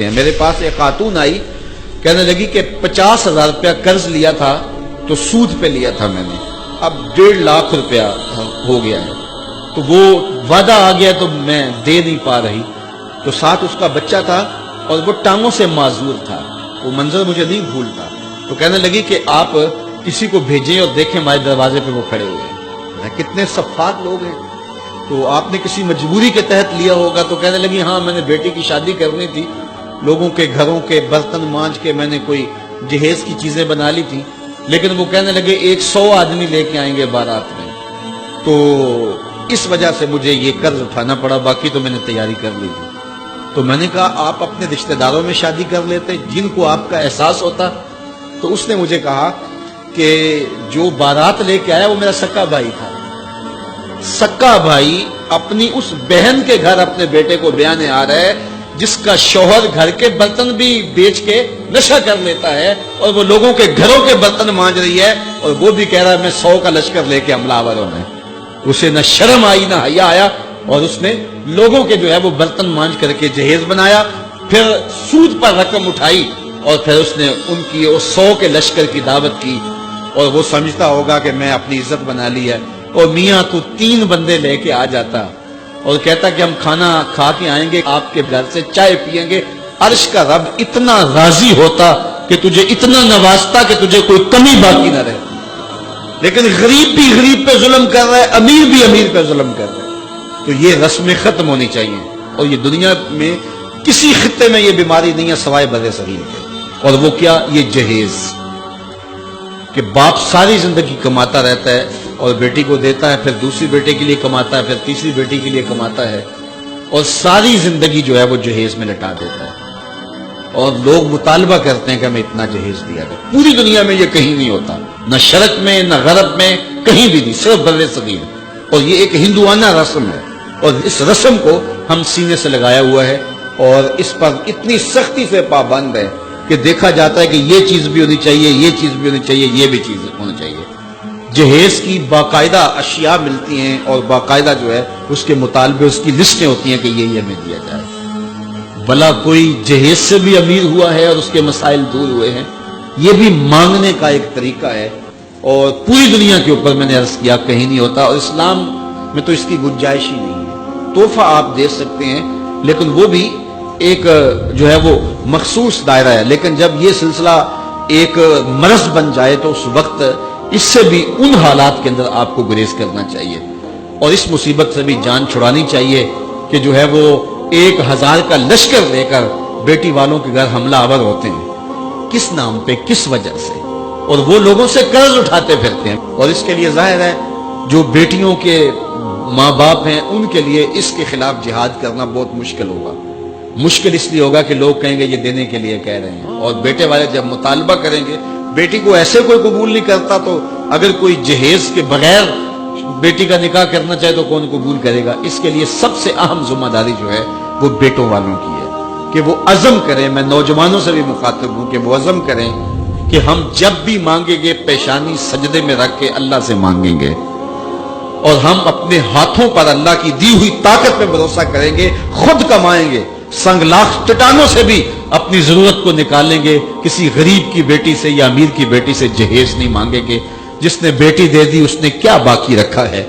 ہیں. میرے پاس ایک خاتون آئی, کہنے لگی کہ 50,000 روپیہ قرض لیا تھا تو سود پہ لیا تھا میں نے, اب 1.5 لاکھ روپیہ ہو گیا ہے, تو وہ وعدہ آ گیا تو میں دے نہیں پا رہی. تو ساتھ اس کا بچہ تھا اور وہ ٹانگوں سے معذور تھا, وہ منظر مجھے نہیں بھولتا. تو کہنے لگی کہ آپ کسی کو بھیجیں اور دیکھیں ہمارے دروازے پہ وہ کھڑے ہوئے ہیں, کتنے صفات لوگ ہیں, تو آپ نے کسی مجبوری کے تحت لیا ہوگا. تو کہنے لگی ہاں میں نے بیٹی کی شادی کرنی تھی, لوگوں کے گھروں کے برتن مانج کے میں نے کوئی جہیز کی چیزیں بنا لی تھی, لیکن وہ کہنے لگے 100 آدمی لے کے آئیں گے بارات میں, تو اس وجہ سے مجھے یہ قرض اٹھانا پڑا, باقی تو میں نے تیاری کر لی تھی. تو میں نے کہا آپ اپنے رشتہ داروں میں شادی کر لیتے جن کو آپ کا احساس ہوتا. تو اس نے مجھے کہا کہ جو بارات لے کے آیا وہ میرا سکا بھائی تھا. سکا بھائی اپنی اس بہن کے گھر اپنے بیٹے کو بیانے آ رہا ہے جس کا شوہر گھر کے برتن بھی بیچ کے نشہ کر لیتا ہے اور وہ لوگوں کے گھروں کے برتن مانج رہی ہے, اور وہ بھی کہہ رہا ہے میں 100 کا لشکر لے کے حملہ آور ہوں. اسے نہ شرم آئی نہ حیا آیا, اور اس نے لوگوں کے جو ہے وہ برتن مانج کر کے جہیز بنایا, پھر سود پر رقم اٹھائی اور پھر اس نے ان کی 100 کے لشکر کی دعوت کی, اور وہ سمجھتا ہوگا کہ میں اپنی عزت بنا لی ہے. اور میاں تو 3 بندے لے کے آ جاتا اور کہتا کہ ہم کھانا کھا کے آئیں گے, آپ کے گھر سے چائے پیئیں گے. عرش کا رب اتنا راضی ہوتا کہ تجھے اتنا نوازتا کہ تجھے کوئی کمی باقی نہ رہے. لیکن غریب بھی غریب پہ ظلم کر رہا ہے, امیر بھی امیر پہ ظلم کر رہا ہے. تو یہ رسمیں ختم ہونی چاہیے, اور یہ دنیا میں کسی خطے میں یہ بیماری نہیں ہے سوائے بر صغیر کے. اور وہ کیا, یہ جہیز, کہ باپ ساری زندگی کماتا رہتا ہے اور بیٹی کو دیتا ہے, پھر دوسری بیٹے کے لیے کماتا ہے, پھر تیسری بیٹی کے لیے کماتا ہے, اور ساری زندگی جو ہے وہ جہیز میں لٹا دیتا ہے. اور لوگ مطالبہ کرتے ہیں کہ ہمیں اتنا جہیز دیا جائے. پوری دنیا میں یہ کہیں نہیں ہوتا, نہ شرق میں نہ غرب میں, کہیں بھی نہیں, صرف بر صغیر. اور یہ ایک ہندوانہ رسم ہے, اور اس رسم کو ہم سینے سے لگایا ہوا ہے, اور اس پر اتنی سختی سے پابند ہے کہ دیکھا جاتا ہے کہ یہ چیز بھی ہونی چاہیے, یہ چیز بھی ہونی چاہیے, یہ بھی چیز ہونی چاہیے. جہیز کی باقاعدہ اشیاء ملتی ہیں, اور باقاعدہ جو ہے اس کے مطالبے, اس کی لسٹیں ہوتی ہیں کہ یہ ہمیں دیا جائے. بھلا کوئی جہیز سے بھی امیر ہوا ہے اور اس کے مسائل دور ہوئے ہیں؟ یہ بھی مانگنے کا ایک طریقہ ہے, اور پوری دنیا کے اوپر میں نے عرض کیا کہیں نہیں ہوتا, اور اسلام میں تو اس کی گنجائش ہی نہیں ہے. تحفہ آپ دے سکتے ہیں, لیکن وہ بھی ایک جو ہے وہ مخصوص دائرہ ہے. لیکن جب یہ سلسلہ ایک مرض بن جائے تو اس وقت اس سے بھی ان حالات کے اندر آپ کو گریز کرنا چاہیے, اور اس مصیبت سے بھی جان چھڑانی چاہیے کہ جو ہے وہ 1000 کا لشکر لے کر بیٹی والوں کے گھر حملہ آور ہوتے ہیں. کس نام پہ, کس وجہ سے؟ اور وہ لوگوں سے قرض اٹھاتے پھرتے ہیں. اور اس کے لیے ظاہر ہے جو بیٹیوں کے ماں باپ ہیں ان کے لیے اس کے خلاف جہاد کرنا بہت مشکل ہوگا. مشکل اس لیے ہوگا کہ لوگ کہیں گے یہ دینے کے لیے کہہ رہے ہیں, اور بیٹے والے جب مطالبہ کریں گے, بیٹی کو ایسے کوئی قبول نہیں کرتا, تو اگر کوئی جہیز کے بغیر بیٹی کا نکاح کرنا چاہے تو کون قبول کرے گا؟ اس کے لیے سب سے اہم ذمہ داری جو ہے وہ بیٹوں والوں کی ہے کہ وہ عزم کریں. میں نوجوانوں سے بھی مخاطب ہوں کہ وہ عزم کریں کہ ہم جب بھی مانگیں گے پیشانی سجدے میں رکھ کے اللہ سے مانگیں گے, اور ہم اپنے ہاتھوں پر اللہ کی دی ہوئی طاقت پہ بھروسہ کریں گے, خود کمائیں گے, سنگلاخ چٹانوں سے بھی اپنی ضرورت کو نکالیں گے. کسی غریب کی بیٹی سے یا امیر کی بیٹی سے جہیز نہیں مانگیں گے. جس نے بیٹی دے دی اس نے کیا باقی رکھا ہے؟